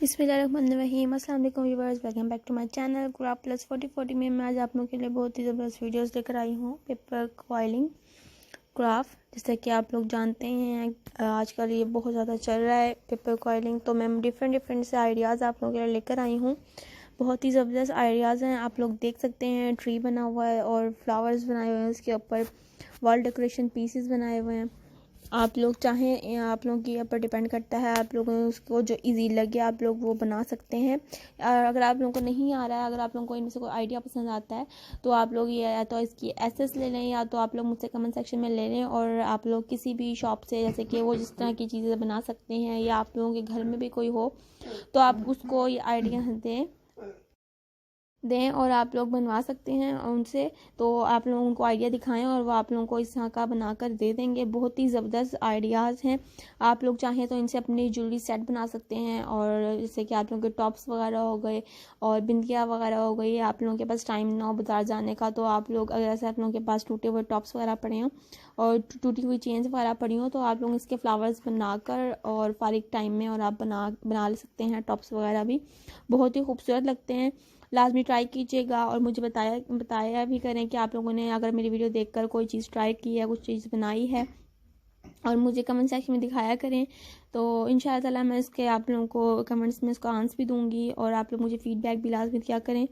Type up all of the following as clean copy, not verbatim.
बिस्मिल्लाहिर्रहमानिर्रहीम। अस्सलाम वालेकुम viewers, welcome back to my channel craft plus 4040 में मैं आज आप लोगों के लिए बहुत ही ज़बरदस्त वीडियोस लेकर आई हूँ पेपर क्वाइलिंग क्राफ्ट। जैसे कि आप लोग जानते हैं आजकल ये बहुत ज़्यादा चल रहा है पेपर क्वाइलिंग, तो मैं डिफरेंट से आइडियाज़ आप लोगों के लिए लेकर आई हूँ। बहुत ही ज़बरदस्त आइडियाज़ हैं, आप लोग देख सकते हैं। ट्री बना हुआ है और फ्लावर्स बनाए हुए हैं, उसके ऊपर वॉल डेकोरेशन पीसेस बनाए हुए हैं। आप लोग चाहें, आप लोगों के ऊपर डिपेंड करता है, आप लोगों उसको जो इजी लगे आप लोग वो बना सकते हैं। और अगर आप लोगों को नहीं आ रहा है, अगर आप लोगों को इनमें से कोई आइडिया पसंद आता है तो आप लोग ये या तो इसकी एसेस ले लें या तो आप लोग मुझसे कमेंट सेक्शन में ले लें, और आप लोग किसी भी शॉप से जैसे कि वो जिस तरह की चीज़ें बना सकते हैं या आप लोगों के घर में भी कोई हो तो आप उसको ये आइडिया दें और आप लोग बनवा सकते हैं उनसे। तो आप लोगों को आइडिया दिखाएं और वो आप लोगों को इस तरह का बनाकर दे देंगे। बहुत ही ज़बरदस्त आइडियाज़ हैं। आप लोग चाहें तो इनसे अपनी ज्वेलरी सेट बना सकते हैं, और जैसे कि आप लोगों के टॉप्स वगैरह हो गए और बिंदियाँ वगैरह हो गई। आप लोगों के पास टाइम ना हो बाज़ार जाने का तो आप लोग, अगर ऐसे आप लोगों के पास टूटे हुए टॉप्स वगैरह पड़े हों और टूटी हुई चेन्स वगैरह पड़ी हों तो आप लोग इसके फ्लावर्स बनाकर और फारिग टाइम में और आप बना ले सकते हैं। टॉप्स वगैरह भी बहुत ही खूबसूरत लगते हैं। लाजमी ट्राई कीजिएगा और मुझे बताया भी करें कि आप लोगों ने अगर मेरी वीडियो देखकर कोई चीज़ ट्राई की है, कुछ चीज़ बनाई है, और मुझे कमेंट सेक्शन में दिखाया करें। तो इंशाअल्लाह ताला मैं इसके आप लोगों को कमेंट्स में इसका आंसर भी दूंगी और आप लोग मुझे फीडबैक भी लाजमी दिया करें।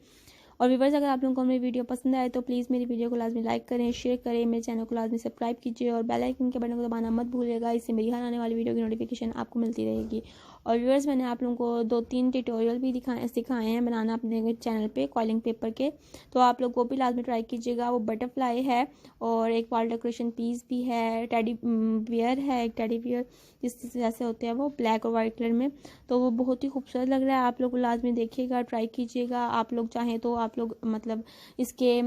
और व्यूअर्स, अगर आप लोगों को मेरी वीडियो पसंद आए तो प्लीज़ मेरी वीडियो को लाजमी लाइक करें, शेयर करें, मेरे चैनल को लाजमी सब्सक्राइब कीजिए और बेल आइकन के बटन को दबाना मत भूलिएगा। इससे मेरी हर आने वाली वीडियो की नोटिफिकेशन आपको मिलती रहेगी। और व्यूअर्स, मैंने आप लोगों को 2-3 ट्यूटोरियल भी सिखाए हैं बनाना अपने चैनल पे क्वाइलिंग पेपर के, तो आप लोग वो भी लाजमी ट्राई कीजिएगा। वो बटरफ्लाई है और एक वॉल डेकोरेशन पीस भी है, टेडी बियर है, एक टेडी बियर जिस जैसे होते हैं वो ब्लैक और वाइट कलर में, तो वो बहुत ही खूबसूरत लग रहा है। आप लोग लाजमी देखिएगा, ट्राई कीजिएगा। आप लोग चाहें तो आप लोग मतलब इसके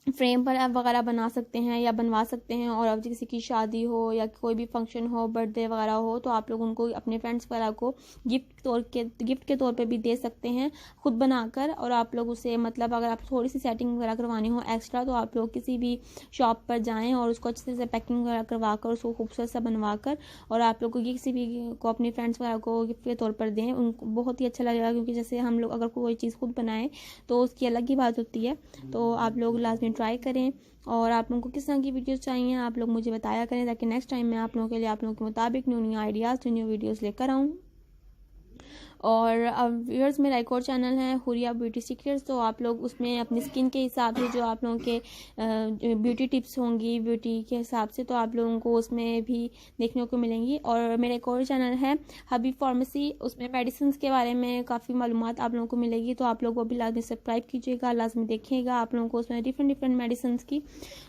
फ्रेम पर आप वगैरह बना सकते हैं या बनवा सकते हैं, और अब किसी की शादी हो या कोई भी फंक्शन हो, बर्थडे वगैरह हो, तो आप लोग उनको अपने फ्रेंड्स वगैरह को गिफ्ट के तौर पे भी दे सकते हैं खुद बनाकर। और आप लोग उसे मतलब अगर आप थोड़ी सी सेटिंग वगैरह करवानी हो एक्स्ट्रा तो आप लोग किसी भी शॉप पर जाएँ और उसको अच्छे से पैकिंग वगैरह करवा कर उसको खूबसूरत सा बनवा कर और आप लोग को किसी भी को अपने फ्रेंड्स वगैरह को गिफ्ट के तौर पर दें। उनको बहुत ही अच्छा लगेगा, क्योंकि जैसे हम लोग अगर कोई चीज़ खुद बनाएं तो उसकी अलग ही बात होती है। तो आप लोग लाजमी ट्राई करें, और आप लोगों को किस तरह की वीडियोस चाहिए आप लोग मुझे बताया करें, ताकि नेक्स्ट टाइम मैं आप लोगों के लिए आप लोगों के मुताबिक न्यू आइडियाज़ न्यू वीडियोस लेकर आऊँ। और अब व्यूअर्स, मेरा एक और चैनल है हुरिया ब्यूटी सीक्रेट्स, तो आप लोग उसमें अपनी स्किन के हिसाब से जो आप लोगों के ब्यूटी टिप्स होंगी ब्यूटी के हिसाब से, तो आप लोगों को उसमें भी देखने को मिलेंगी। और मेरा एक और चैनल है हबी फार्मेसी, उसमें मेडिसिन के बारे में काफ़ी मालूमात आप लोगों को मिलेगी, तो आप लोग वो भी लाजमी सब्सक्राइब कीजिएगा, लाजमी देखिएगा। आप लोगों को उसमें डिफरेंट मेडिसिन की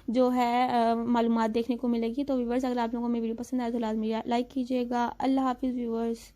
जो है मालूमात देखने को मिलेगी। तो व्यूअर्स, अगर आप लोगों को मेरी वीडियो पसंद आए तो लाजमी लाइक कीजिएगा। अल्लाह हाफिज़ व्यूअर्स।